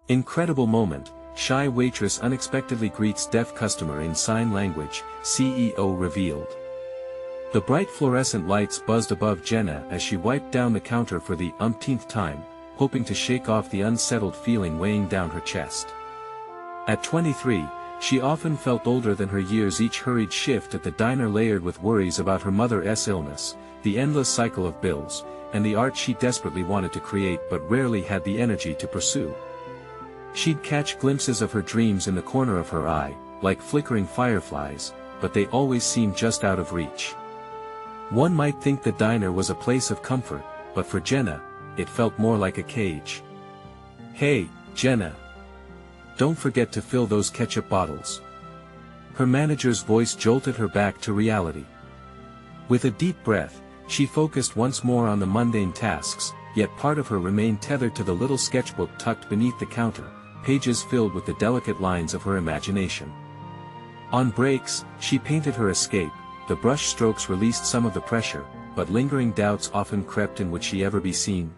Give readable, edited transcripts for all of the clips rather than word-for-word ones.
Incredible moment, shy waitress unexpectedly greets deaf customer in sign language, CEO revealed. The bright fluorescent lights buzzed above Jenna as she wiped down the counter for the umpteenth time, hoping to shake off the unsettled feeling weighing down her chest. At 23, she often felt older than her years. Each hurried shift at the diner layered with worries about her mother's illness, the endless cycle of bills, and the art she desperately wanted to create but rarely had the energy to pursue. She'd catch glimpses of her dreams in the corner of her eye, like flickering fireflies, but they always seemed just out of reach. One might think the diner was a place of comfort, but for Jenna, it felt more like a cage. "Hey, Jenna. Don't forget to fill those ketchup bottles." Her manager's voice jolted her back to reality. With a deep breath, she focused once more on the mundane tasks, yet part of her remained tethered to the little sketchbook tucked beneath the counter, pages filled with the delicate lines of her imagination. On breaks, she painted her escape. The brush strokes released some of the pressure, but lingering doubts often crept in. Would she ever be seen?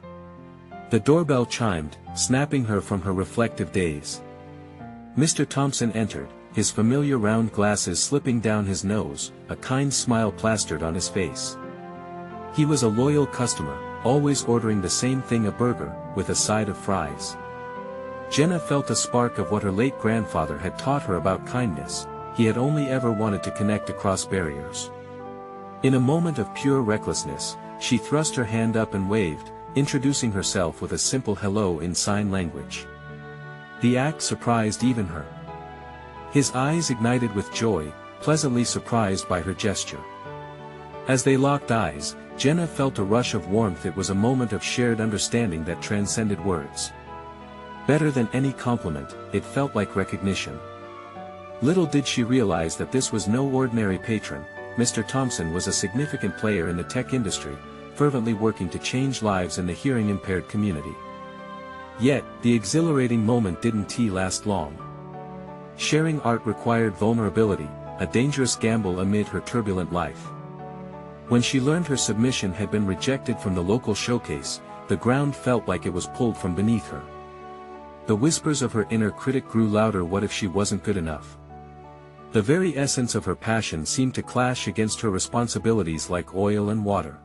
The doorbell chimed, snapping her from her reflective daze. Mr. Thompson entered, his familiar round glasses slipping down his nose, a kind smile plastered on his face. He was a loyal customer, always ordering the same thing, a burger, with a side of fries. Jenna felt a spark of what her late grandfather had taught her about kindness. He had only ever wanted to connect across barriers. In a moment of pure recklessness, she thrust her hand up and waved, introducing herself with a simple hello in sign language. The act surprised even her. His eyes ignited with joy, pleasantly surprised by her gesture. As they locked eyes, Jenna felt a rush of warmth. It was a moment of shared understanding that transcended words. Better than any compliment, it felt like recognition. Little did she realize that this was no ordinary patron. Mr. Thompson was a significant player in the tech industry, fervently working to change lives in the hearing-impaired community. Yet, the exhilarating moment didn't last long. Sharing art required vulnerability, a dangerous gamble amid her turbulent life. When she learned her submission had been rejected from the local showcase, the ground felt like it was pulled from beneath her. The whispers of her inner critic grew louder. What if she wasn't good enough? The very essence of her passion seemed to clash against her responsibilities like oil and water.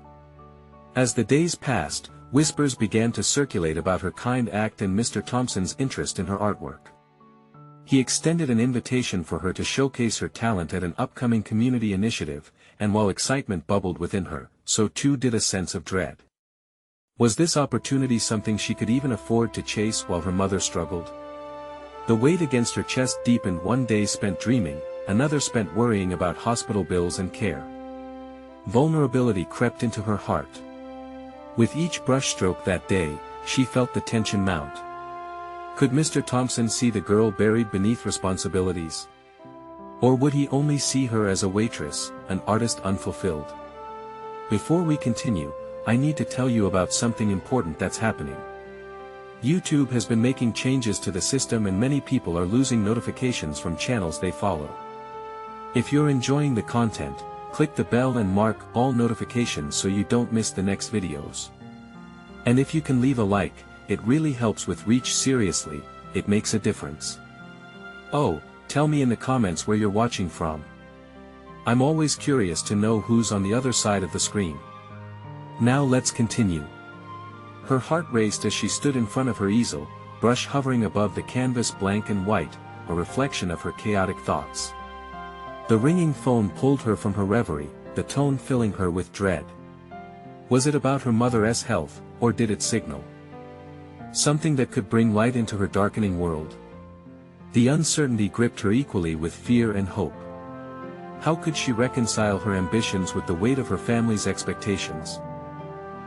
As the days passed, whispers began to circulate about her kind act and Mr. Thompson's interest in her artwork. He extended an invitation for her to showcase her talent at an upcoming community initiative, and while excitement bubbled within her, so too did a sense of dread. Was this opportunity something she could even afford to chase while her mother struggled? The weight against her chest deepened. One day spent dreaming, another spent worrying about hospital bills and care. Vulnerability crept into her heart. With each brushstroke that day, she felt the tension mount. Could Mr. Thompson see the girl buried beneath responsibilities? Or would he only see her as a waitress, an artist unfulfilled? Before we continue, I need to tell you about something important that's happening. YouTube has been making changes to the system and many people are losing notifications from channels they follow. If you're enjoying the content, click the bell and mark all notifications so you don't miss the next videos. And if you can leave a like, it really helps with reach. Seriously, it makes a difference. Oh, tell me in the comments where you're watching from. I'm always curious to know who's on the other side of the screen. Now let's continue. Her heart raced as she stood in front of her easel, brush hovering above the canvas, blank and white, a reflection of her chaotic thoughts. The ringing phone pulled her from her reverie, the tone filling her with dread. Was it about her mother's health, or did it signal something that could bring light into her darkening world? The uncertainty gripped her equally with fear and hope. How could she reconcile her ambitions with the weight of her family's expectations?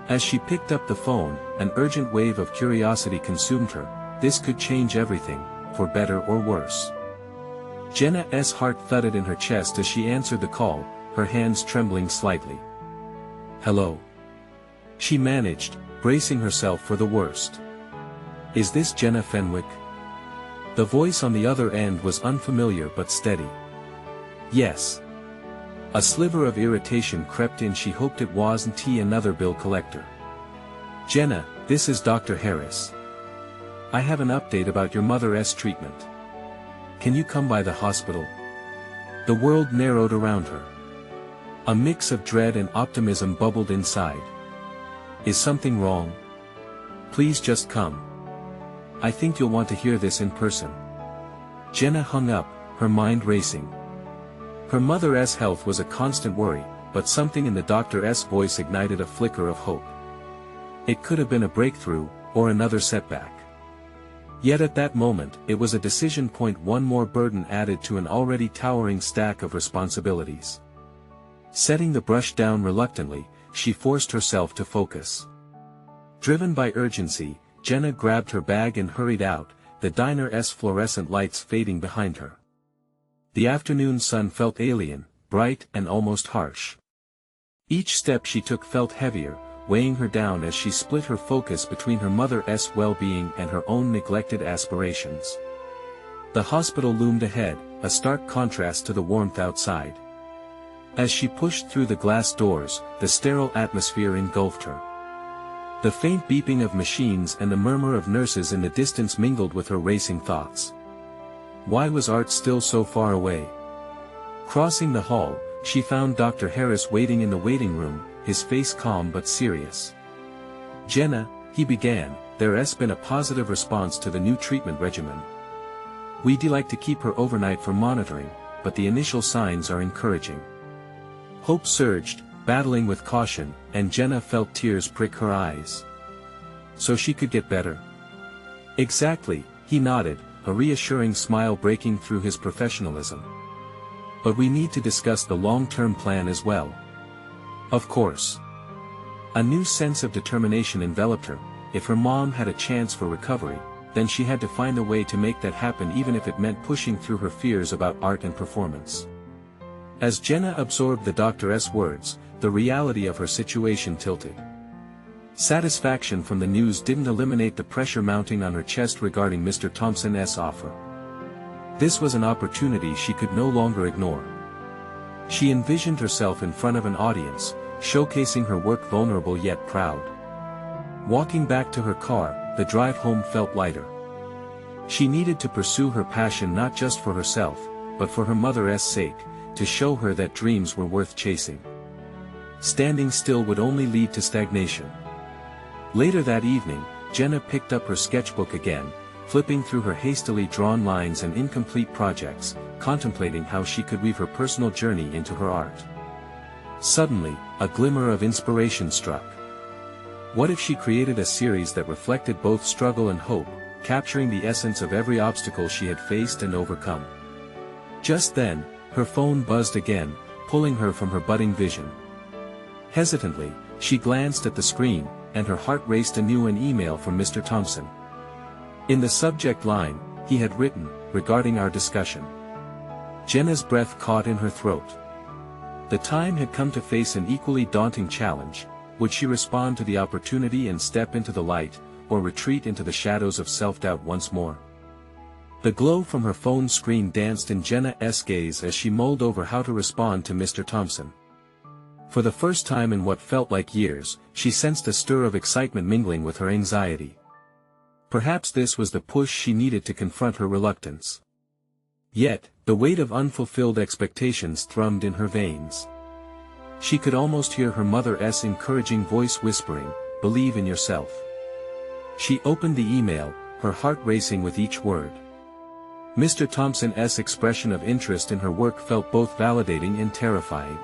As she picked up the phone, an urgent wave of curiosity consumed her. This could change everything, for better or worse. Jenna's heart thudded in her chest as she answered the call, her hands trembling slightly. "Hello?" she managed, bracing herself for the worst. "Is this Jenna Fenwick?" The voice on the other end was unfamiliar but steady. "Yes." A sliver of irritation crept in. She hoped it wasn't another bill collector. "Jenna, this is Dr. Harris. I have an update about your mother's treatment. Can you come by the hospital? The world narrowed around her. A mix of dread and optimism bubbled inside. Is something wrong? Please just come. I think you'll want to hear this in person. Jenna hung up, her mind racing. Her mother's health was a constant worry, but something in the doctor's voice ignited a flicker of hope. It could have been a breakthrough, or another setback. Yet at that moment, it was a decision point, one more burden added to an already towering stack of responsibilities. Setting the brush down reluctantly, she forced herself to focus. Driven by urgency, Jenna grabbed her bag and hurried out, the diner's fluorescent lights fading behind her. The afternoon sun felt alien, bright and almost harsh. Each step she took felt heavier, weighing her down as she split her focus between her mother's well-being and her own neglected aspirations. The hospital loomed ahead, a stark contrast to the warmth outside. As she pushed through the glass doors, the sterile atmosphere engulfed her. The faint beeping of machines and the murmur of nurses in the distance mingled with her racing thoughts. Why was Art still so far away? Crossing the hall, she found Dr. Harris waiting in the waiting room, his face calm but serious. Jenna, he began, there's been a positive response to the new treatment regimen. We'd like to keep her overnight for monitoring, but the initial signs are encouraging. Hope surged, battling with caution, and Jenna felt tears prick her eyes. So she could get better? Exactly, he nodded, a reassuring smile breaking through his professionalism. But we need to discuss the long-term plan as well. Of course. A new sense of determination enveloped her. If her mom had a chance for recovery, then she had to find a way to make that happen, even if it meant pushing through her fears about art and performance. As Jenna absorbed the doctor's words, the reality of her situation tilted. Satisfaction from the news didn't eliminate the pressure mounting on her chest regarding Mr. Thompson's offer. This was an opportunity she could no longer ignore. She envisioned herself in front of an audience, showcasing her work, vulnerable yet proud. Walking back to her car, the drive home felt lighter. She needed to pursue her passion not just for herself, but for her mother's sake, to show her that dreams were worth chasing. Standing still would only lead to stagnation. Later that evening, Jenna picked up her sketchbook again, flipping through her hastily drawn lines and incomplete projects, contemplating how she could weave her personal journey into her art. Suddenly, a glimmer of inspiration struck. What if she created a series that reflected both struggle and hope, capturing the essence of every obstacle she had faced and overcome? Just then, her phone buzzed again, pulling her from her budding vision. Hesitantly, she glanced at the screen, and her heart raced anew. An email from Mr. Thompson. In the subject line, he had written, "Regarding our discussion." Jenna's breath caught in her throat. The time had come to face an equally daunting challenge. Would she respond to the opportunity and step into the light, or retreat into the shadows of self-doubt once more? The glow from her phone screen danced in Jenna's gaze as she mulled over how to respond to Mr. Thompson. For the first time in what felt like years, she sensed a stir of excitement mingling with her anxiety. Perhaps this was the push she needed to confront her reluctance. Yet, the weight of unfulfilled expectations thrummed in her veins. She could almost hear her mother's encouraging voice whispering, "Believe in yourself." She opened the email, her heart racing with each word. Mr. Thompson's expression of interest in her work felt both validating and terrifying.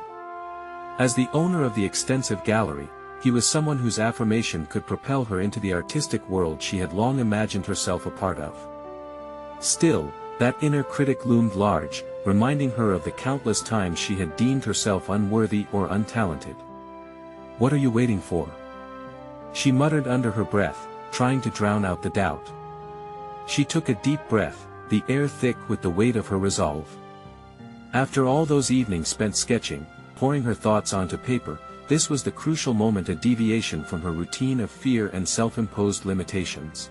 As the owner of the extensive gallery, he was someone whose affirmation could propel her into the artistic world she had long imagined herself a part of. Still, that inner critic loomed large, reminding her of the countless times she had deemed herself unworthy or untalented. "What are you waiting for?" she muttered under her breath, trying to drown out the doubt. She took a deep breath, the air thick with the weight of her resolve. After all those evenings spent sketching, pouring her thoughts onto paper, this was the crucial moment, a deviation from her routine of fear and self-imposed limitations.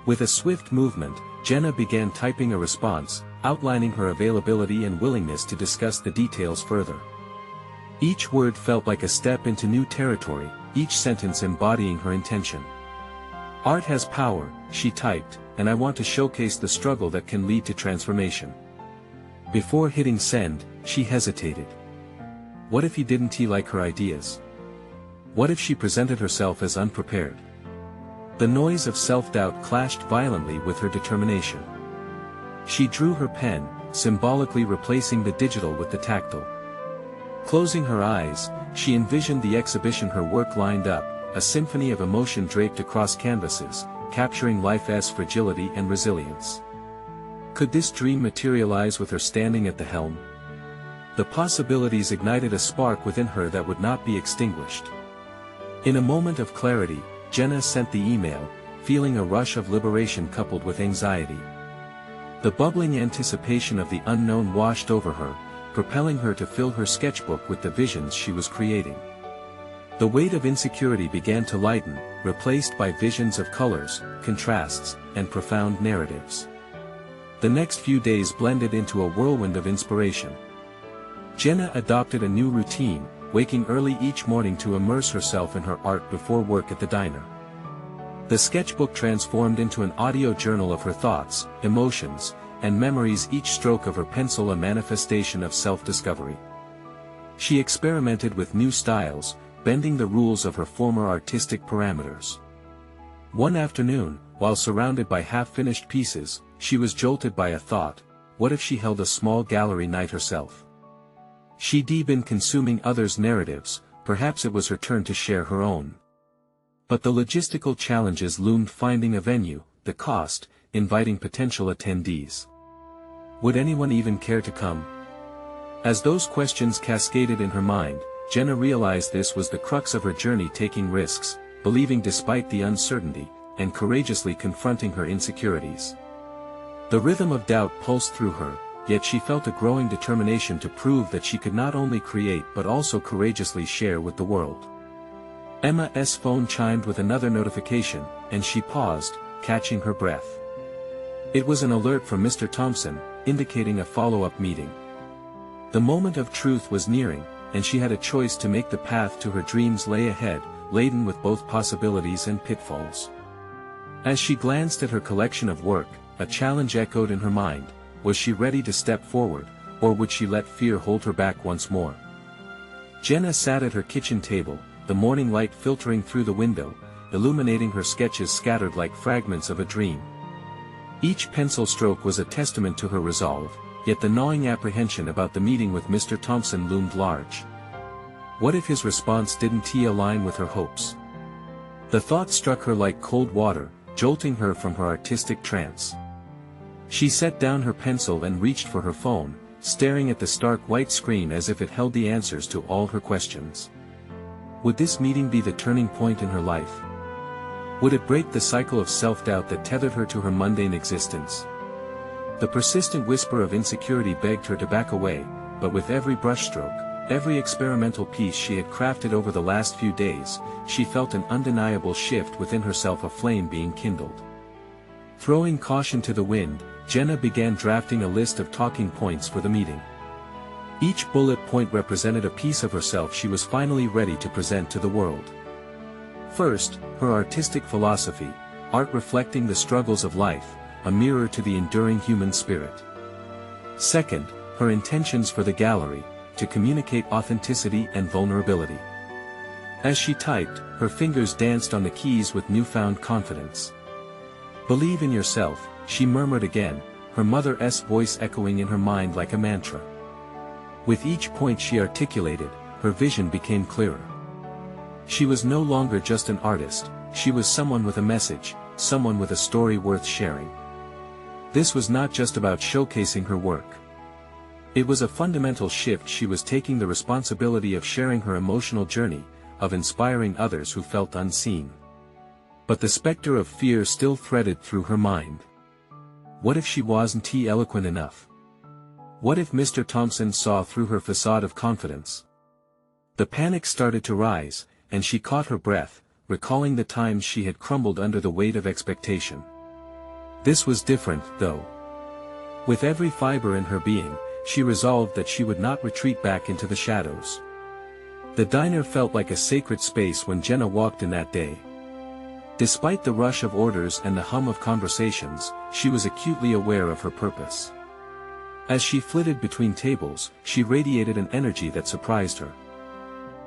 With a swift movement, Jenna began typing a response, outlining her availability and willingness to discuss the details further. Each word felt like a step into new territory, each sentence embodying her intention. Art has power, she typed, and I want to showcase the struggle that can lead to transformation. Before hitting send, she hesitated. What if he didn't like her ideas? What if she presented herself as unprepared? The noise of self-doubt clashed violently with her determination. She drew her pen, symbolically replacing the digital with the tactile. Closing her eyes, she envisioned the exhibition her work lined up, a symphony of emotion draped across canvases, capturing life's fragility and resilience. Could this dream materialize with her standing at the helm? The possibilities ignited a spark within her that would not be extinguished. In a moment of clarity, Jenna sent the email, feeling a rush of liberation coupled with anxiety. The bubbling anticipation of the unknown washed over her, propelling her to fill her sketchbook with the visions she was creating. The weight of insecurity began to lighten, replaced by visions of colors, contrasts, and profound narratives. The next few days blended into a whirlwind of inspiration. Jenna adopted a new routine, waking early each morning to immerse herself in her art before work at the diner. The sketchbook transformed into an audio journal of her thoughts, emotions, and memories, each stroke of her pencil a manifestation of self-discovery. She experimented with new styles, bending the rules of her former artistic parameters. One afternoon, while surrounded by half-finished pieces, she was jolted by a thought: what if she held a small gallery night herself? She'd been consuming others' narratives, perhaps it was her turn to share her own. But the logistical challenges loomed: finding a venue, the cost, inviting potential attendees. Would anyone even care to come? As those questions cascaded in her mind, Jenna realized this was the crux of her journey: taking risks, believing despite the uncertainty, and courageously confronting her insecurities. The rhythm of doubt pulsed through her, yet she felt a growing determination to prove that she could not only create but also courageously share with the world. Emma's phone chimed with another notification, and she paused, catching her breath. It was an alert from Mr. Thompson, indicating a follow-up meeting. The moment of truth was nearing, and she had a choice to make. The path to her dreams lay ahead, laden with both possibilities and pitfalls. As she glanced at her collection of work, a challenge echoed in her mind: was she ready to step forward, or would she let fear hold her back once more? Jenna sat at her kitchen table, the morning light filtering through the window, illuminating her sketches scattered like fragments of a dream. Each pencil stroke was a testament to her resolve, yet the gnawing apprehension about the meeting with Mr. Thompson loomed large. What if his response didn't align with her hopes? The thought struck her like cold water, jolting her from her artistic trance. She set down her pencil and reached for her phone, staring at the stark white screen as if it held the answers to all her questions. Would this meeting be the turning point in her life? Would it break the cycle of self-doubt that tethered her to her mundane existence? The persistent whisper of insecurity begged her to back away, but with every brushstroke, every experimental piece she had crafted over the last few days, she felt an undeniable shift within herself, a flame being kindled. Throwing caution to the wind, Jenna began drafting a list of talking points for the meeting. Each bullet point represented a piece of herself she was finally ready to present to the world. First, her artistic philosophy: art reflecting the struggles of life, a mirror to the enduring human spirit. Second, her intentions for the gallery: to communicate authenticity and vulnerability. As she typed, her fingers danced on the keys with newfound confidence. Believe in yourself, she murmured again, her mother's voice echoing in her mind like a mantra. With each point she articulated, her vision became clearer. She was no longer just an artist, she was someone with a message, someone with a story worth sharing. This was not just about showcasing her work. It was a fundamental shift: she was taking the responsibility of sharing her emotional journey, of inspiring others who felt unseen. But the specter of fear still threaded through her mind. What if she wasn't eloquent enough? What if Mr. Thompson saw through her facade of confidence? The panic started to rise, and she caught her breath, recalling the times she had crumbled under the weight of expectation. This was different, though. With every fiber in her being, she resolved that she would not retreat back into the shadows. The diner felt like a sacred space when Jenna walked in that day. Despite the rush of orders and the hum of conversations, she was acutely aware of her purpose. As she flitted between tables, she radiated an energy that surprised her.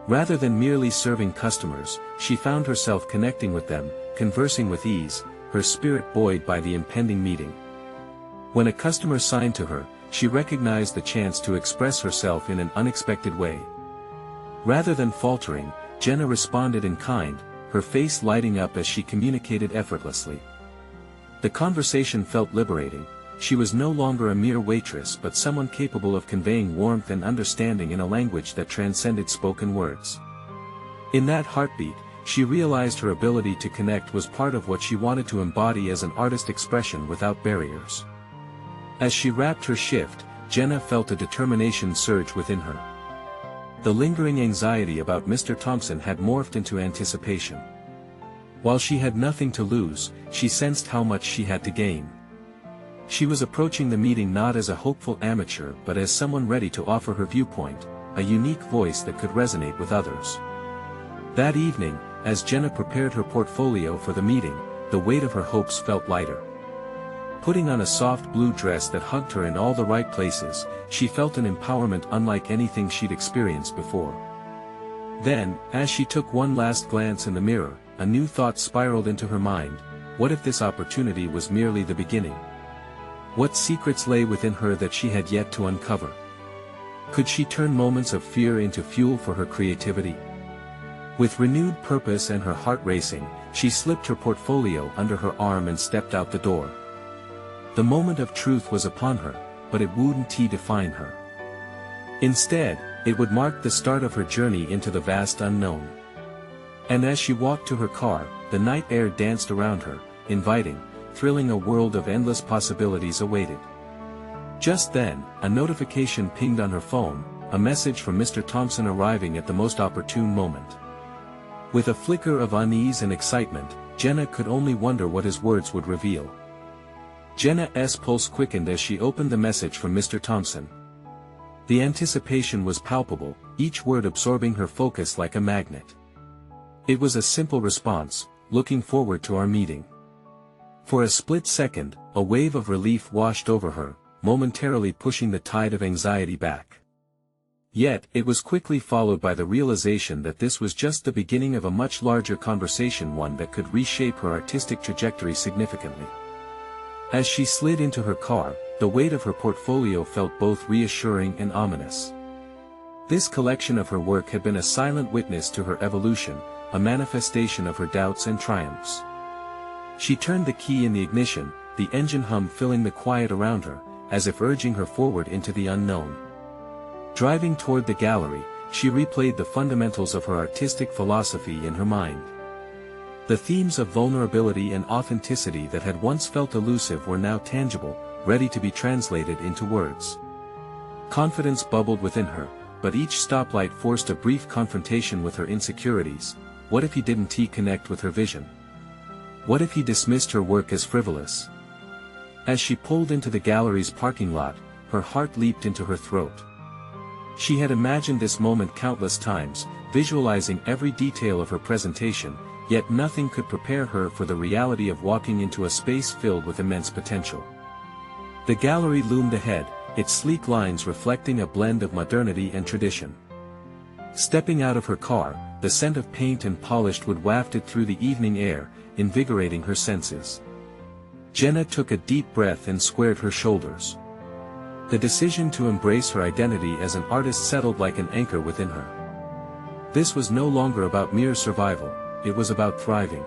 Rather than merely serving customers, she found herself connecting with them, conversing with ease, her spirit buoyed by the impending meeting. When a customer signed to her, she recognized the chance to express herself in an unexpected way. Rather than faltering, Jenna responded in kind, her face lighting up as she communicated effortlessly. The conversation felt liberating. She was no longer a mere waitress but someone capable of conveying warmth and understanding in a language that transcended spoken words. In that heartbeat, she realized her ability to connect was part of what she wanted to embody as an artist expression without barriers. As she wrapped her shift, Jenna felt a determination surge within her. The lingering anxiety about Mr. Thompson had morphed into anticipation. While she had nothing to lose, she sensed how much she had to gain. She was approaching the meeting not as a hopeful amateur but as someone ready to offer her viewpoint, a unique voice that could resonate with others. That evening, as Jenna prepared her portfolio for the meeting, the weight of her hopes felt lighter. Putting on a soft blue dress that hugged her in all the right places, she felt an empowerment unlike anything she'd experienced before. Then, as she took one last glance in the mirror, a new thought spiraled into her mind: what if this opportunity was merely the beginning? What secrets lay within her that she had yet to uncover? Could she turn moments of fear into fuel for her creativity? With renewed purpose and her heart racing, she slipped her portfolio under her arm and stepped out the door. The moment of truth was upon her, but it wouldn't define her. Instead, it would mark the start of her journey into the vast unknown. And as she walked to her car, the night air danced around her, inviting, thrilling. A world of endless possibilities awaited. Just then, a notification pinged on her phone, a message from Mr. Thompson arriving at the most opportune moment. With a flicker of unease and excitement, Jenna could only wonder what his words would reveal. Jenna's pulse quickened as she opened the message from Mr. Thompson. The anticipation was palpable, each word absorbing her focus like a magnet. It was a simple response: looking forward to our meeting. For a split second, a wave of relief washed over her, momentarily pushing the tide of anxiety back. Yet, it was quickly followed by the realization that this was just the beginning of a much larger conversation, one that could reshape her artistic trajectory significantly. As she slid into her car, the weight of her portfolio felt both reassuring and ominous. This collection of her work had been a silent witness to her evolution, a manifestation of her doubts and triumphs. She turned the key in the ignition, the engine hum filling the quiet around her, as if urging her forward into the unknown. Driving toward the gallery, she replayed the fundamentals of her artistic philosophy in her mind. The themes of vulnerability and authenticity that had once felt elusive were now tangible, ready to be translated into words. Confidence bubbled within her, but each stoplight forced a brief confrontation with her insecurities. What if he didn't connect with her vision? What if he dismissed her work as frivolous? As she pulled into the gallery's parking lot, her heart leaped into her throat. She had imagined this moment countless times, visualizing every detail of her presentation, yet nothing could prepare her for the reality of walking into a space filled with immense potential. The gallery loomed ahead, its sleek lines reflecting a blend of modernity and tradition. Stepping out of her car, the scent of paint and polished wood wafted through the evening air, invigorating her senses. Jenna took a deep breath and squared her shoulders. The decision to embrace her identity as an artist settled like an anchor within her. This was no longer about mere survival, it was about thriving.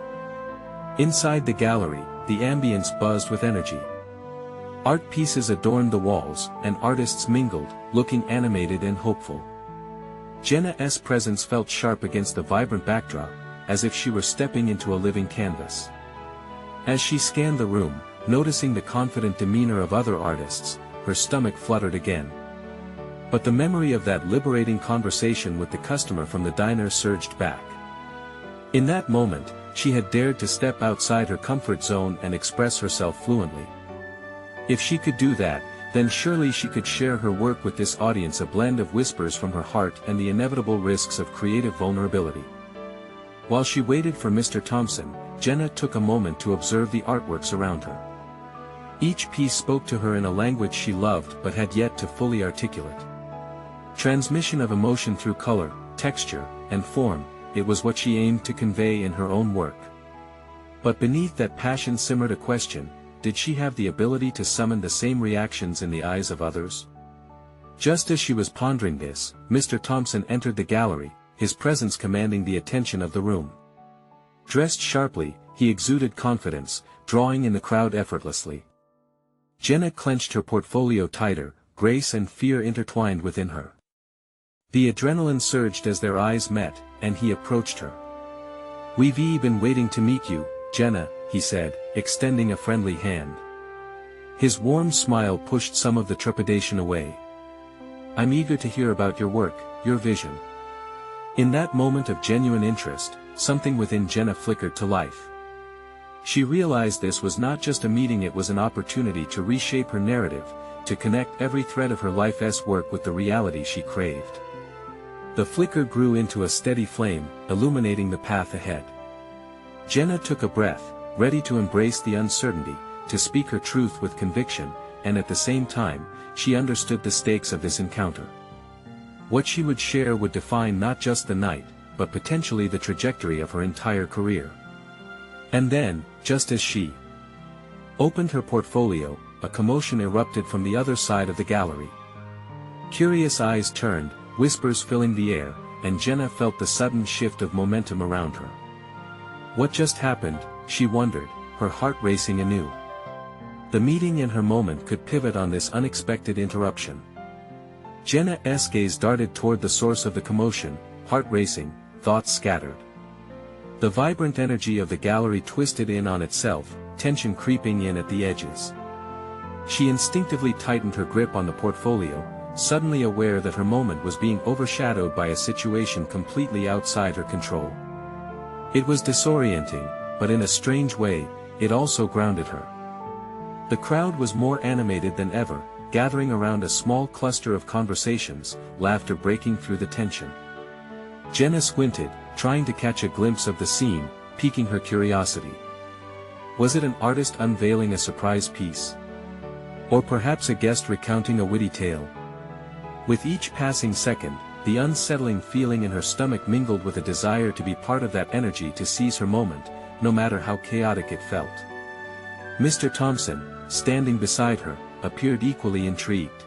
Inside the gallery, the ambience buzzed with energy. Art pieces adorned the walls, and artists mingled, looking animated and hopeful. Jenna's presence felt sharp against the vibrant backdrop, as if she were stepping into a living canvas. As she scanned the room, noticing the confident demeanor of other artists, her stomach fluttered again. But the memory of that liberating conversation with the customer from the diner surged back. In that moment, she had dared to step outside her comfort zone and express herself fluently. If she could do that, then surely she could share her work with this audience, a blend of whispers from her heart and the inevitable risks of creative vulnerability. While she waited for Mr. Thompson, Jenna took a moment to observe the artworks around her. Each piece spoke to her in a language she loved but had yet to fully articulate. Transmission of emotion through color, texture, and form, it was what she aimed to convey in her own work. But beneath that passion simmered a question: did she have the ability to summon the same reactions in the eyes of others? Just as she was pondering this, Mr. Thompson entered the gallery, his presence commanding the attention of the room. Dressed sharply, he exuded confidence, drawing in the crowd effortlessly. Jenna clenched her portfolio tighter, grace and fear intertwined within her. The adrenaline surged as their eyes met, and he approached her. "We've been waiting to meet you, Jenna," he said, extending a friendly hand. His warm smile pushed some of the trepidation away. "I'm eager to hear about your work, your vision." In that moment of genuine interest, something within Jenna flickered to life. She realized this was not just a meeting, it was an opportunity to reshape her narrative, to connect every thread of her life's work with the reality she craved. The flicker grew into a steady flame, illuminating the path ahead. Jenna took a breath, ready to embrace the uncertainty, to speak her truth with conviction, and at the same time, she understood the stakes of this encounter. What she would share would define not just the night, but potentially the trajectory of her entire career. And then, just as she opened her portfolio, a commotion erupted from the other side of the gallery. Curious eyes turned, whispers filling the air, and Jenna felt the sudden shift of momentum around her. What just happened, she wondered, her heart racing anew. The meeting and her moment could pivot on this unexpected interruption. Jenna's gaze darted toward the source of the commotion, heart racing, thoughts scattered. The vibrant energy of the gallery twisted in on itself, tension creeping in at the edges. She instinctively tightened her grip on the portfolio, suddenly aware that her moment was being overshadowed by a situation completely outside her control. It was disorienting, but in a strange way, it also grounded her. The crowd was more animated than ever, gathering around a small cluster of conversations, laughter breaking through the tension. Jenna squinted, trying to catch a glimpse of the scene, piquing her curiosity. Was it an artist unveiling a surprise piece? Or perhaps a guest recounting a witty tale? With each passing second, the unsettling feeling in her stomach mingled with a desire to be part of that energy, to seize her moment, no matter how chaotic it felt. Mr. Thompson, standing beside her, appeared equally intrigued.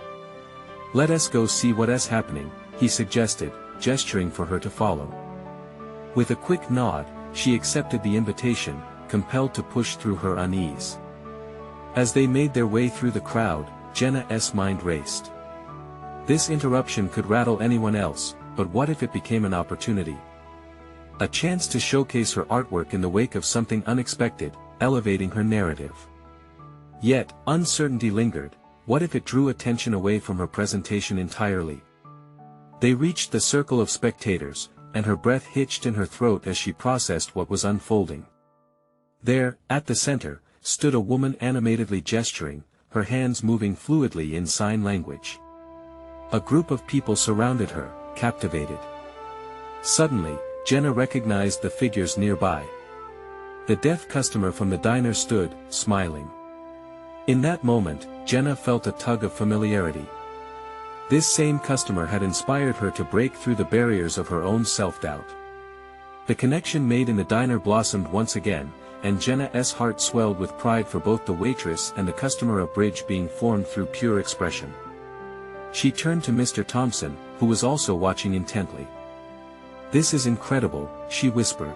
"Let us go see what's happening," he suggested, gesturing for her to follow. With a quick nod, she accepted the invitation, compelled to push through her unease. As they made their way through the crowd, Jenna's mind raced. This interruption could rattle anyone else, but what if it became an opportunity? A chance to showcase her artwork in the wake of something unexpected, elevating her narrative. Yet, uncertainty lingered. What if it drew attention away from her presentation entirely? They reached the circle of spectators, and her breath hitched in her throat as she processed what was unfolding. There, at the center, stood a woman animatedly gesturing, her hands moving fluidly in sign language. A group of people surrounded her, captivated. Suddenly, Jenna recognized the figures nearby. The deaf customer from the diner stood, smiling. In that moment, Jenna felt a tug of familiarity. This same customer had inspired her to break through the barriers of her own self-doubt. The connection made in the diner blossomed once again, and Jenna's heart swelled with pride for both the waitress and the customer, a bridge being formed through pure expression. She turned to Mr. Thompson, who was also watching intently. "This is incredible," she whispered.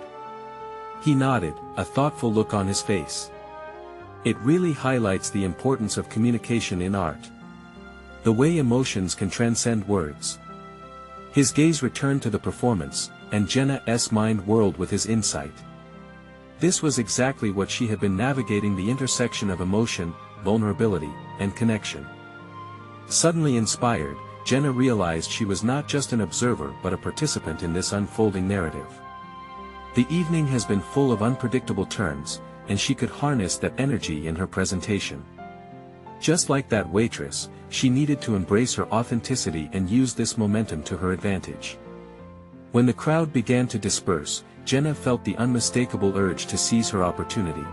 He nodded, a thoughtful look on his face. "It really highlights the importance of communication in art. The way emotions can transcend words." His gaze returned to the performance, and Jenna's mind whirled with his insight. This was exactly what she had been navigating, the intersection of emotion, vulnerability, and connection. Suddenly inspired, Jenna realized she was not just an observer but a participant in this unfolding narrative. The evening has been full of unpredictable turns, and she could harness that energy in her presentation. Just like that waitress, she needed to embrace her authenticity and use this momentum to her advantage. When the crowd began to disperse, Jenna felt the unmistakable urge to seize her opportunity.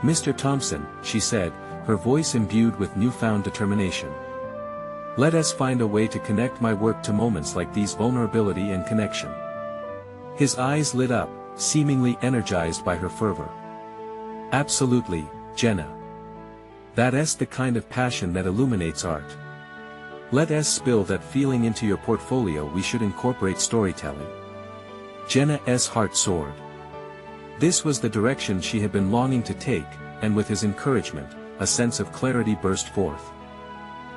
"Mr. Thompson," she said, her voice imbued with newfound determination. "Let us find a way to connect my work to moments like these: vulnerability and connection." His eyes lit up, seemingly energized by her fervor. "Absolutely, Jenna. That's the kind of passion that illuminates art. Let us spill that feeling into your portfolio. We should incorporate storytelling." Jenna's heart soared. This was the direction she had been longing to take, and with his encouragement, a sense of clarity burst forth.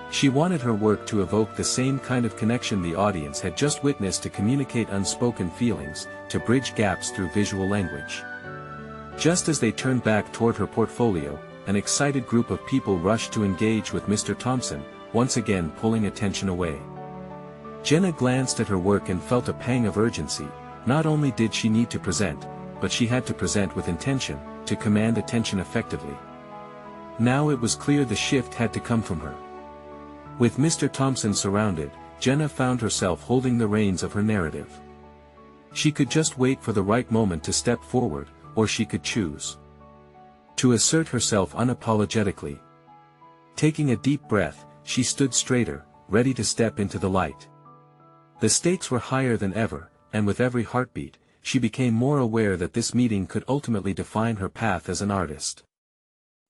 She wanted her work to evoke the same kind of connection the audience had just witnessed, to communicate unspoken feelings, to bridge gaps through visual language. Just as they turned back toward her portfolio, an excited group of people rushed to engage with Mr. Thompson, once again pulling attention away. Jenna glanced at her work and felt a pang of urgency. Not only did she need to present, but she had to present with intention, to command attention effectively. Now it was clear the shift had to come from her. With Mr. Thompson surrounded, Jenna found herself holding the reins of her narrative. She could just wait for the right moment to step forward, or she could choose to assert herself unapologetically. Taking a deep breath, she stood straighter, ready to step into the light. The stakes were higher than ever, and with every heartbeat, she became more aware that this meeting could ultimately define her path as an artist.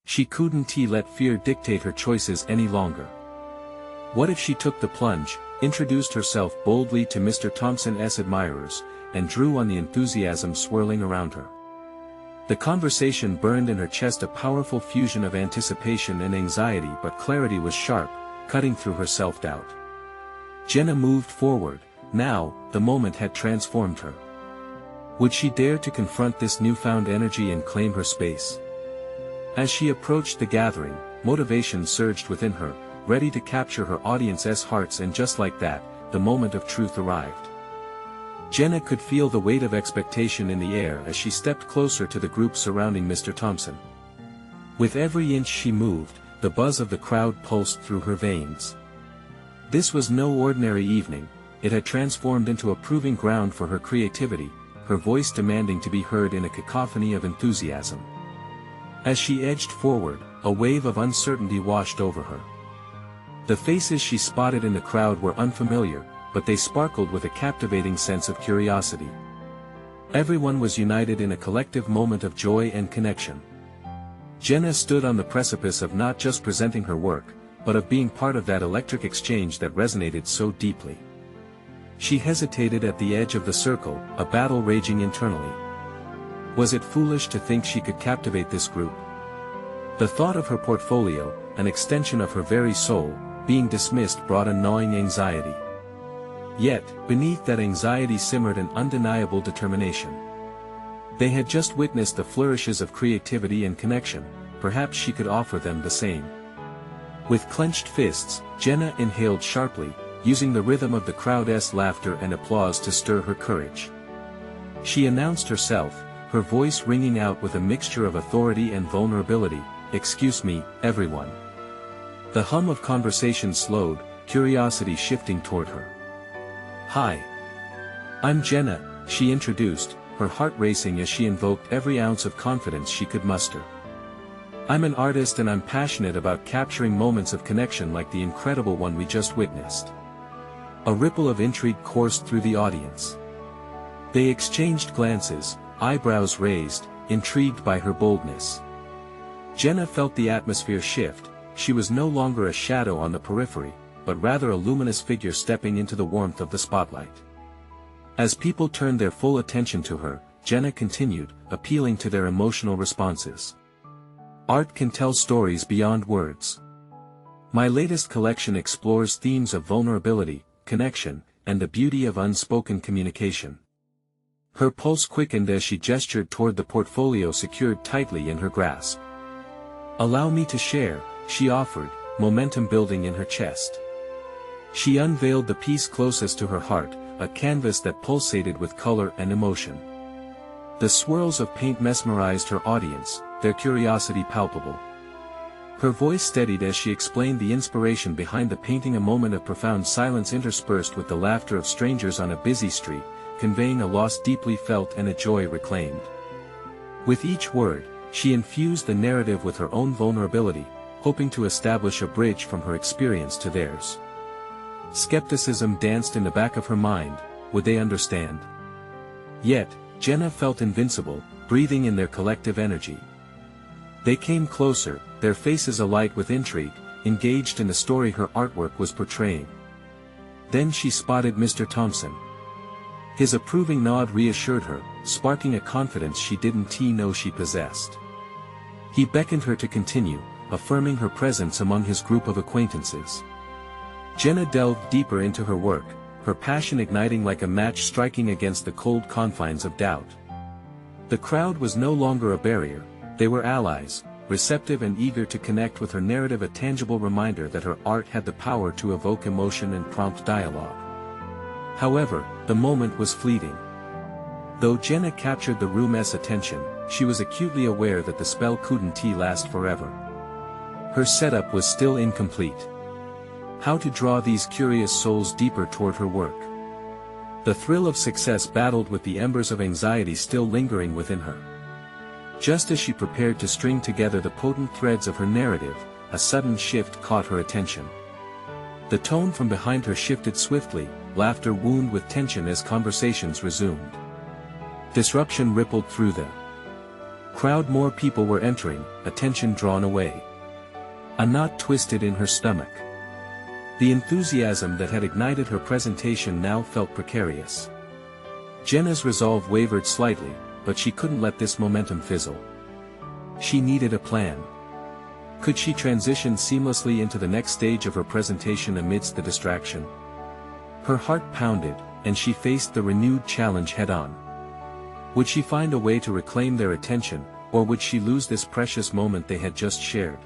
She couldn't let fear dictate her choices any longer. What if she took the plunge, introduced herself boldly to Mr. Thompson's admirers, and drew on the enthusiasm swirling around her? The conversation burned in her chest, a powerful fusion of anticipation and anxiety, but clarity was sharp, cutting through her self-doubt. Jenna moved forward. Now, the moment had transformed her. Would she dare to confront this newfound energy and claim her space? As she approached the gathering, motivation surged within her, ready to capture her audience's hearts, and just like that, the moment of truth arrived. Jenna could feel the weight of expectation in the air as she stepped closer to the group surrounding Mr. Thompson. With every inch she moved, the buzz of the crowd pulsed through her veins. This was no ordinary evening. It had transformed into a proving ground for her creativity, her voice demanding to be heard in a cacophony of enthusiasm. As she edged forward, a wave of uncertainty washed over her. The faces she spotted in the crowd were unfamiliar, but they sparkled with a captivating sense of curiosity. Everyone was united in a collective moment of joy and connection. Jenna stood on the precipice of not just presenting her work, but of being part of that electric exchange that resonated so deeply. She hesitated at the edge of the circle, a battle raging internally. Was it foolish to think she could captivate this group? The thought of her portfolio, an extension of her very soul, being dismissed brought a gnawing anxiety. Yet, beneath that anxiety simmered an undeniable determination. They had just witnessed the flourishes of creativity and connection, perhaps she could offer them the same. With clenched fists, Jenna inhaled sharply, using the rhythm of the crowd's laughter and applause to stir her courage. She announced herself, her voice ringing out with a mixture of authority and vulnerability. "Excuse me, everyone." The hum of conversation slowed, curiosity shifting toward her. "Hi. I'm Jenna," she introduced, her heart racing as she invoked every ounce of confidence she could muster. "I'm an artist and I'm passionate about capturing moments of connection like the incredible one we just witnessed." A ripple of intrigue coursed through the audience. They exchanged glances, eyebrows raised, intrigued by her boldness. Jenna felt the atmosphere shift. She was no longer a shadow on the periphery, but rather a luminous figure stepping into the warmth of the spotlight. As people turned their full attention to her, Jenna continued, appealing to their emotional responses. "Art can tell stories beyond words. My latest collection explores themes of vulnerability, connection, and the beauty of unspoken communication." Her pulse quickened as she gestured toward the portfolio secured tightly in her grasp. "Allow me to share," she offered, momentum building in her chest. She unveiled the piece closest to her heart, a canvas that pulsated with color and emotion. The swirls of paint mesmerized her audience, their curiosity palpable. Her voice steadied as she explained the inspiration behind the painting, a moment of profound silence interspersed with the laughter of strangers on a busy street, conveying a loss deeply felt and a joy reclaimed. With each word, she infused the narrative with her own vulnerability, hoping to establish a bridge from her experience to theirs. Skepticism danced in the back of her mind. Would they understand? Yet, Jenna felt invincible, breathing in their collective energy. They came closer, their faces alight with intrigue, engaged in the story her artwork was portraying. Then she spotted Mr. Thompson. His approving nod reassured her, sparking a confidence she didn't know she possessed. He beckoned her to continue, affirming her presence among his group of acquaintances. Jenna delved deeper into her work, her passion igniting like a match striking against the cold confines of doubt. The crowd was no longer a barrier, they were allies, receptive and eager to connect with her narrative, a tangible reminder that her art had the power to evoke emotion and prompt dialogue. However, the moment was fleeting. Though Jenna captured the room's attention, she was acutely aware that the spell couldn't last forever. Her setup was still incomplete. How to draw these curious souls deeper toward her work? The thrill of success battled with the embers of anxiety still lingering within her. Just as she prepared to string together the potent threads of her narrative, a sudden shift caught her attention. The tone from behind her shifted swiftly, laughter wound with tension as conversations resumed. Disruption rippled through the crowd. More people were entering, attention drawn away. A knot twisted in her stomach. The enthusiasm that had ignited her presentation now felt precarious. Jenna's resolve wavered slightly, but she couldn't let this momentum fizzle. She needed a plan. Could she transition seamlessly into the next stage of her presentation amidst the distraction? Her heart pounded, and she faced the renewed challenge head-on. Would she find a way to reclaim their attention, or would she lose this precious moment they had just shared?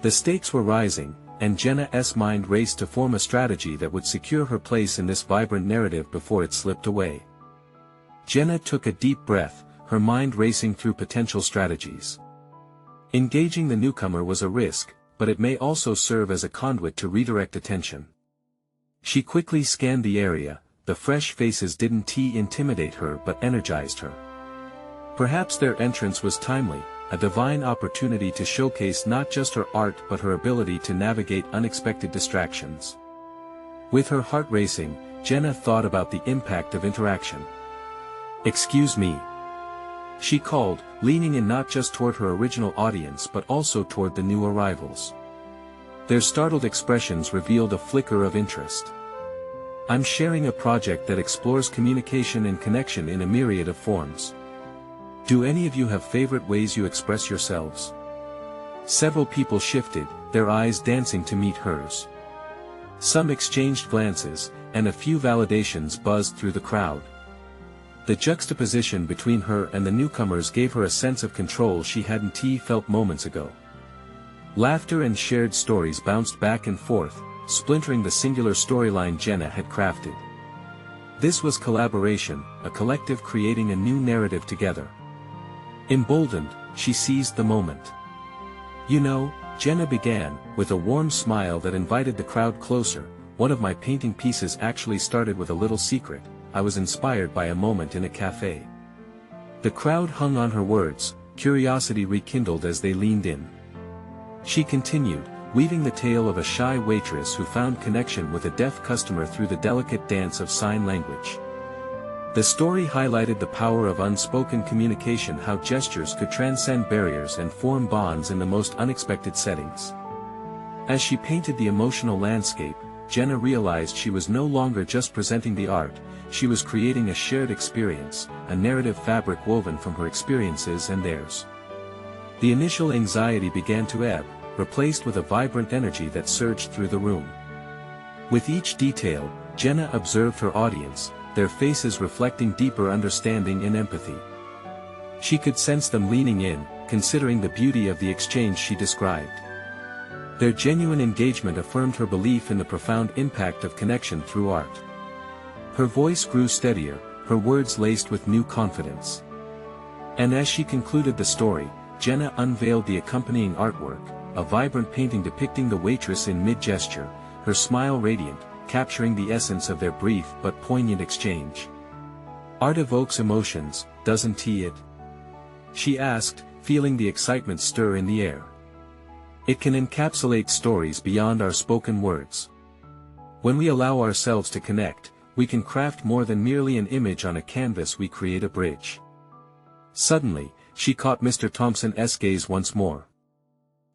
The stakes were rising, and Jenna's mind raced to form a strategy that would secure her place in this vibrant narrative before it slipped away. Jenna took a deep breath, her mind racing through potential strategies. Engaging the newcomer was a risk, but it may also serve as a conduit to redirect attention. She quickly scanned the area. The fresh faces didn't intimidate her but energized her. Perhaps their entrance was timely, a divine opportunity to showcase not just her art but her ability to navigate unexpected distractions. With her heart racing, Jenna thought about the impact of interaction. "Excuse me," she called, leaning in not just toward her original audience but also toward the new arrivals. Their startled expressions revealed a flicker of interest. "I'm sharing a project that explores communication and connection in a myriad of forms. Do any of you have favorite ways you express yourselves?" Several people shifted, their eyes dancing to meet hers. Some exchanged glances, and a few validations buzzed through the crowd. The juxtaposition between her and the newcomers gave her a sense of control she hadn't felt moments ago. Laughter and shared stories bounced back and forth, splintering the singular storyline Jenna had crafted. This was collaboration, a collective creating a new narrative together. Emboldened, she seized the moment. "You know," Jenna began, with a warm smile that invited the crowd closer, "one of my painting pieces actually started with a little secret. I was inspired by a moment in a cafe." The crowd hung on her words, curiosity rekindled as they leaned in. She continued, weaving the tale of a shy waitress who found connection with a deaf customer through the delicate dance of sign language. The story highlighted the power of unspoken communication, how gestures could transcend barriers and form bonds in the most unexpected settings. As she painted the emotional landscape, Jenna realized she was no longer just presenting the art, she was creating a shared experience, a narrative fabric woven from her experiences and theirs. The initial anxiety began to ebb, replaced with a vibrant energy that surged through the room. With each detail, Jenna observed her audience, their faces reflecting deeper understanding and empathy. She could sense them leaning in, considering the beauty of the exchange she described. Their genuine engagement affirmed her belief in the profound impact of connection through art. Her voice grew steadier, her words laced with new confidence. And as she concluded the story, Jenna unveiled the accompanying artwork, a vibrant painting depicting the waitress in mid-gesture, her smile radiant, capturing the essence of their brief but poignant exchange. Art evokes emotions, doesn't it? She asked, feeling the excitement stir in the air. It can encapsulate stories beyond our spoken words. When we allow ourselves to connect, we can craft more than merely an image on a canvas, we create a bridge. Suddenly, she caught Mr. Thompson's gaze once more.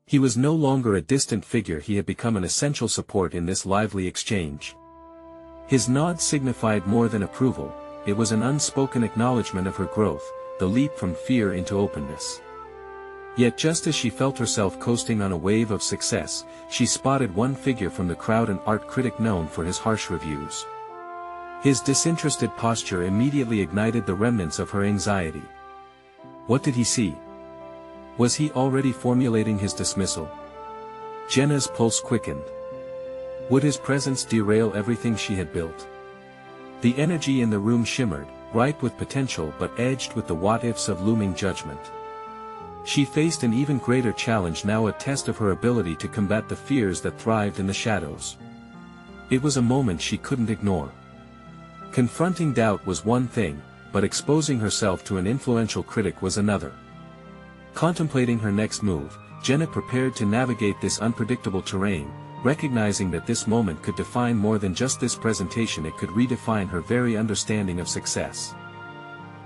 He was no longer a distant figure, he had become an essential support in this lively exchange. His nod signified more than approval, it was an unspoken acknowledgement of her growth, the leap from fear into openness. Yet just as she felt herself coasting on a wave of success, she spotted one figure from the crowd, an art critic known for his harsh reviews. His disinterested posture immediately ignited the remnants of her anxiety. What did he see? Was he already formulating his dismissal? Jenna's pulse quickened. Would his presence derail everything she had built? The energy in the room shimmered, ripe with potential but edged with the what-ifs of looming judgment. She faced an even greater challenge now, a test of her ability to combat the fears that thrived in the shadows. It was a moment she couldn't ignore. Confronting doubt was one thing, but exposing herself to an influential critic was another. Contemplating her next move, Jenna prepared to navigate this unpredictable terrain, recognizing that this moment could define more than just this presentation, it could redefine her very understanding of success.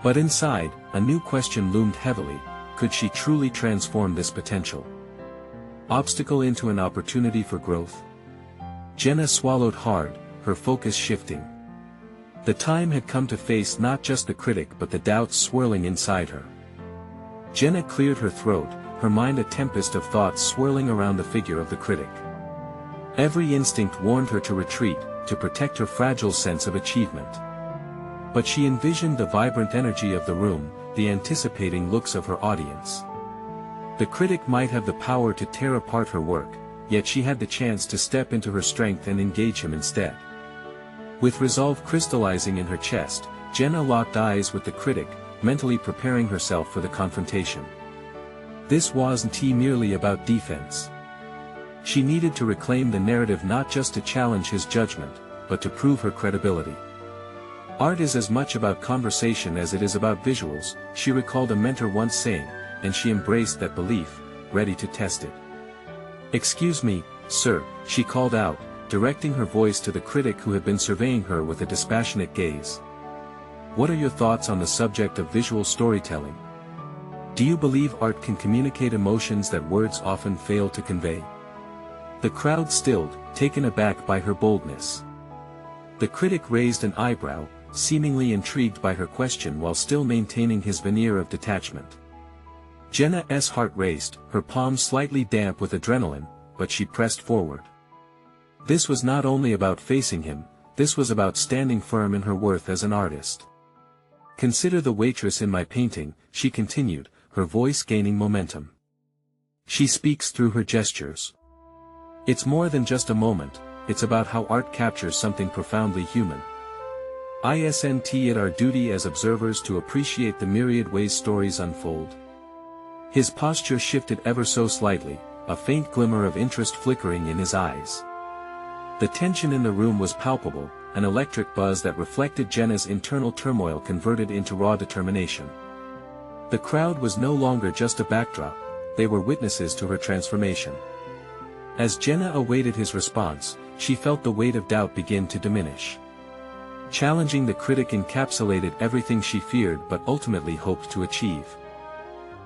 But inside, a new question loomed heavily: could she truly transform this potential obstacle into an opportunity for growth? Jenna swallowed hard, her focus shifting. The time had come to face not just the critic but the doubts swirling inside her. Jenna cleared her throat, her mind a tempest of thoughts swirling around the figure of the critic. Every instinct warned her to retreat, to protect her fragile sense of achievement. But she envisioned the vibrant energy of the room, the anticipating looks of her audience. The critic might have the power to tear apart her work, yet she had the chance to step into her strength and engage him instead. With resolve crystallizing in her chest, Jenna locked eyes with the critic, mentally preparing herself for the confrontation. This wasn't merely about defense. She needed to reclaim the narrative, not just to challenge his judgment, but to prove her credibility. Art is as much about conversation as it is about visuals, she recalled a mentor once saying, and she embraced that belief, ready to test it. "Excuse me, sir," she called out, directing her voice to the critic who had been surveying her with a dispassionate gaze. "What are your thoughts on the subject of visual storytelling? Do you believe art can communicate emotions that words often fail to convey?" The crowd stilled, taken aback by her boldness. The critic raised an eyebrow, seemingly intrigued by her question while still maintaining his veneer of detachment. Jenna's heart raced, her palms slightly damp with adrenaline, but she pressed forward. This was not only about facing him, this was about standing firm in her worth as an artist. "Consider the waitress in my painting," she continued, her voice gaining momentum. "She speaks through her gestures. It's more than just a moment, it's about how art captures something profoundly human. Isn't it our duty as observers to appreciate the myriad ways stories unfold?" His posture shifted ever so slightly, a faint glimmer of interest flickering in his eyes. The tension in the room was palpable, an electric buzz that reflected Jenna's internal turmoil converted into raw determination. The crowd was no longer just a backdrop, they were witnesses to her transformation. As Jenna awaited his response, she felt the weight of doubt begin to diminish. Challenging the critic encapsulated everything she feared but ultimately hoped to achieve.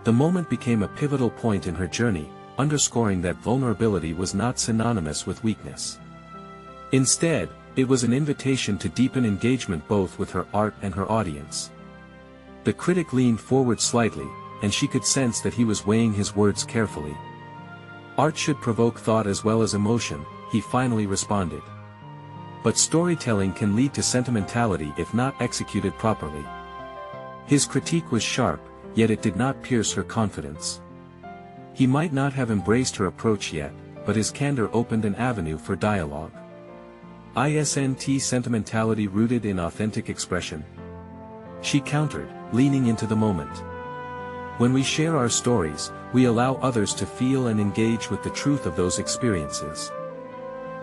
The moment became a pivotal point in her journey, underscoring that vulnerability was not synonymous with weakness. Instead, it was an invitation to deepen engagement both with her art and her audience. The critic leaned forward slightly, and she could sense that he was weighing his words carefully. "Art should provoke thought as well as emotion," he finally responded. "But storytelling can lead to sentimentality if not executed properly." His critique was sharp, yet it did not pierce her confidence. He might not have embraced her approach yet, but his candor opened an avenue for dialogue. "Isn't sentimentality rooted in authentic expression?" she countered, leaning into the moment. "When we share our stories, we allow others to feel and engage with the truth of those experiences.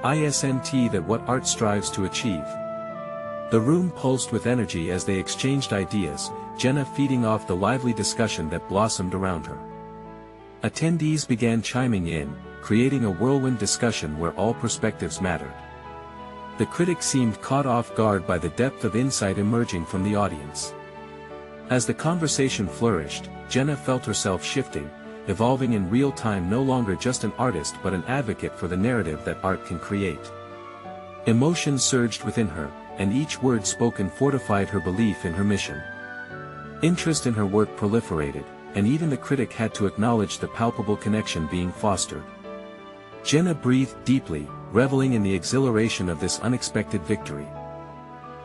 Isn't that what art strives to achieve?" The room pulsed with energy as they exchanged ideas, Jenna feeding off the lively discussion that blossomed around her. Attendees began chiming in, creating a whirlwind discussion where all perspectives mattered. The critics seemed caught off guard by the depth of insight emerging from the audience. As the conversation flourished, Jenna felt herself shifting, evolving in real time, no longer just an artist but an advocate for the narrative that art can create. Emotion surged within her, and each word spoken fortified her belief in her mission. Interest in her work proliferated, and even the critic had to acknowledge the palpable connection being fostered. Jenna breathed deeply, reveling in the exhilaration of this unexpected victory.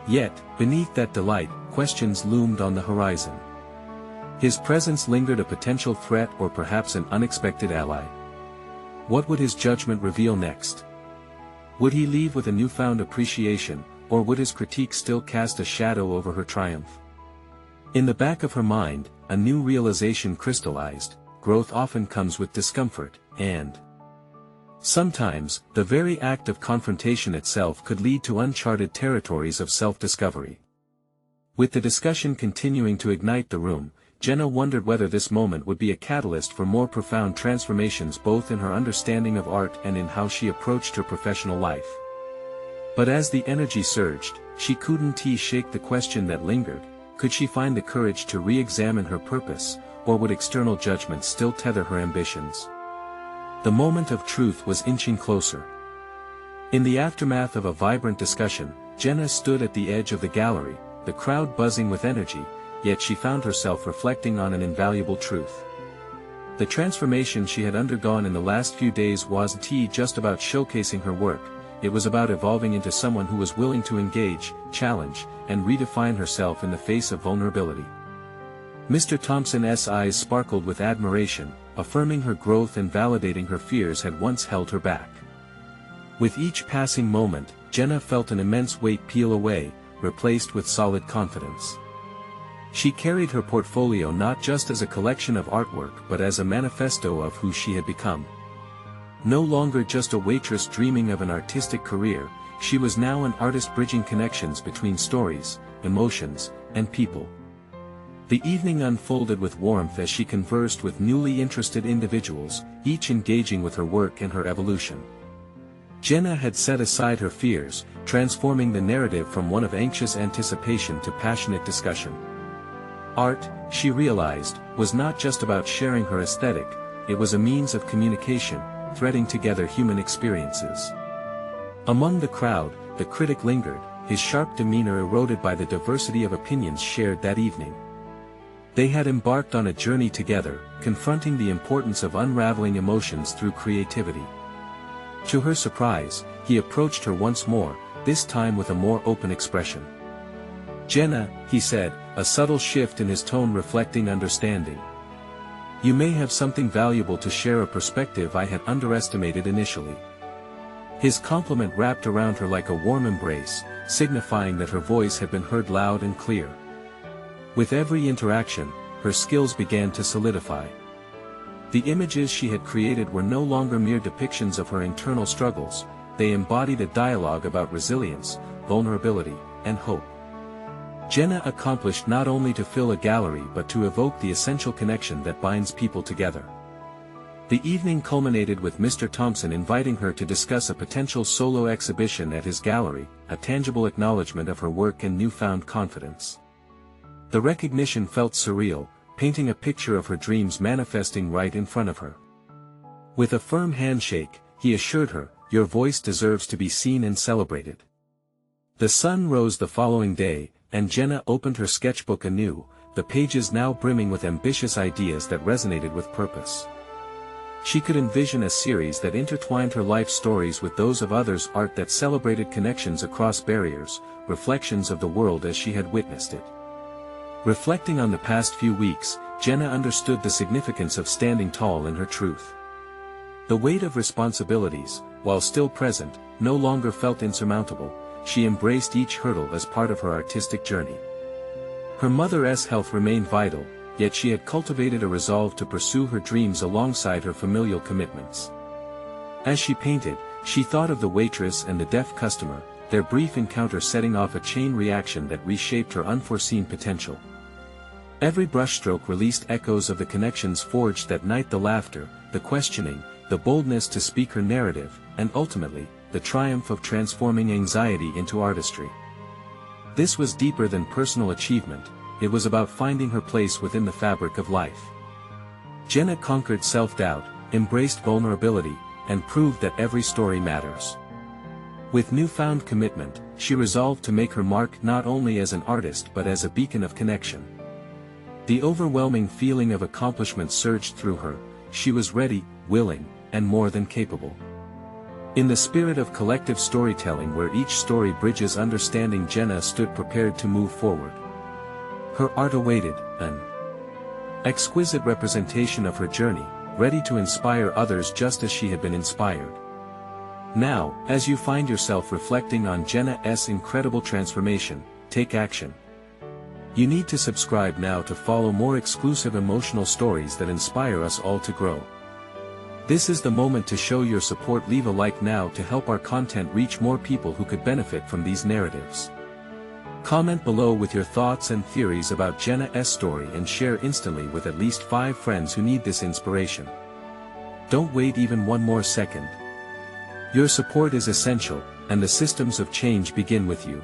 Yet, beneath that delight, questions loomed on the horizon. His presence lingered, a potential threat or perhaps an unexpected ally. What would his judgment reveal next? Would he leave with a newfound appreciation, or would his critique still cast a shadow over her triumph? In the back of her mind, a new realization crystallized: growth often comes with discomfort, and sometimes, the very act of confrontation itself could lead to uncharted territories of self-discovery. With the discussion continuing to ignite the room, Jenna wondered whether this moment would be a catalyst for more profound transformations, both in her understanding of art and in how she approached her professional life. But as the energy surged, she couldn't shake the question that lingered: could she find the courage to re-examine her purpose, or would external judgment still tether her ambitions? The moment of truth was inching closer. In the aftermath of a vibrant discussion, Jenna stood at the edge of the gallery, the crowd buzzing with energy, yet she found herself reflecting on an invaluable truth. The transformation she had undergone in the last few days wasn't just about showcasing her work, it was about evolving into someone who was willing to engage, challenge, and redefine herself in the face of vulnerability. Mr. Thompson's eyes sparkled with admiration, affirming her growth and validating her fears had once held her back. With each passing moment, Jenna felt an immense weight peel away, replaced with solid confidence. She carried her portfolio not just as a collection of artwork but as a manifesto of who she had become. No longer just a waitress dreaming of an artistic career, she was now an artist bridging connections between stories, emotions, and people. The evening unfolded with warmth as she conversed with newly interested individuals, each engaging with her work and her evolution. Jenna had set aside her fears, transforming the narrative from one of anxious anticipation to passionate discussion. Art, she realized, was not just about sharing her aesthetic, it was a means of communication, threading together human experiences. Among the crowd, the critic lingered, his sharp demeanor eroded by the diversity of opinions shared that evening. They had embarked on a journey together, confronting the importance of unraveling emotions through creativity. To her surprise, he approached her once more, this time with a more open expression. "Jenna," he said, a subtle shift in his tone reflecting understanding. "You may have something valuable to share, a perspective I had underestimated initially." His compliment wrapped around her like a warm embrace, signifying that her voice had been heard loud and clear. With every interaction, her skills began to solidify. The images she had created were no longer mere depictions of her internal struggles, they embodied a dialogue about resilience, vulnerability, and hope. Jenna accomplished not only to fill a gallery but to evoke the essential connection that binds people together. The evening culminated with Mr. Thompson inviting her to discuss a potential solo exhibition at his gallery, a tangible acknowledgement of her work and newfound confidence. The recognition felt surreal, painting a picture of her dreams manifesting right in front of her. With a firm handshake, he assured her, "Your voice deserves to be seen and celebrated." The sun rose the following day, and Jenna opened her sketchbook anew, the pages now brimming with ambitious ideas that resonated with purpose. She could envision a series that intertwined her life stories with those of others, art that celebrated connections across barriers, reflections of the world as she had witnessed it. Reflecting on the past few weeks, Jenna understood the significance of standing tall in her truth. The weight of responsibilities, while still present, no longer felt insurmountable. She embraced each hurdle as part of her artistic journey. Her mother's health remained vital, yet she had cultivated a resolve to pursue her dreams alongside her familial commitments. As she painted, she thought of the waitress and the deaf customer, their brief encounter setting off a chain reaction that reshaped her unforeseen potential. Every brushstroke released echoes of the connections forged that night, the laughter, the questioning, the boldness to speak her narrative, and ultimately, the triumph of transforming anxiety into artistry. This was deeper than personal achievement, it was about finding her place within the fabric of life. Jenna conquered self-doubt, embraced vulnerability, and proved that every story matters. With newfound commitment, she resolved to make her mark not only as an artist but as a beacon of connection. The overwhelming feeling of accomplishment surged through her. She was ready, willing, and more than capable. In the spirit of collective storytelling where each story bridges understanding, Jenna stood prepared to move forward. Her art awaited, an exquisite representation of her journey, ready to inspire others just as she had been inspired. Now, as you find yourself reflecting on Jenna's incredible transformation, take action. You need to subscribe now to follow more exclusive emotional stories that inspire us all to grow. This is the moment to show your support. Leave a like now to help our content reach more people who could benefit from these narratives. Comment below with your thoughts and theories about Jenna's story and share instantly with at least 5 friends who need this inspiration. Don't wait even one more second. Your support is essential, and the systems of change begin with you.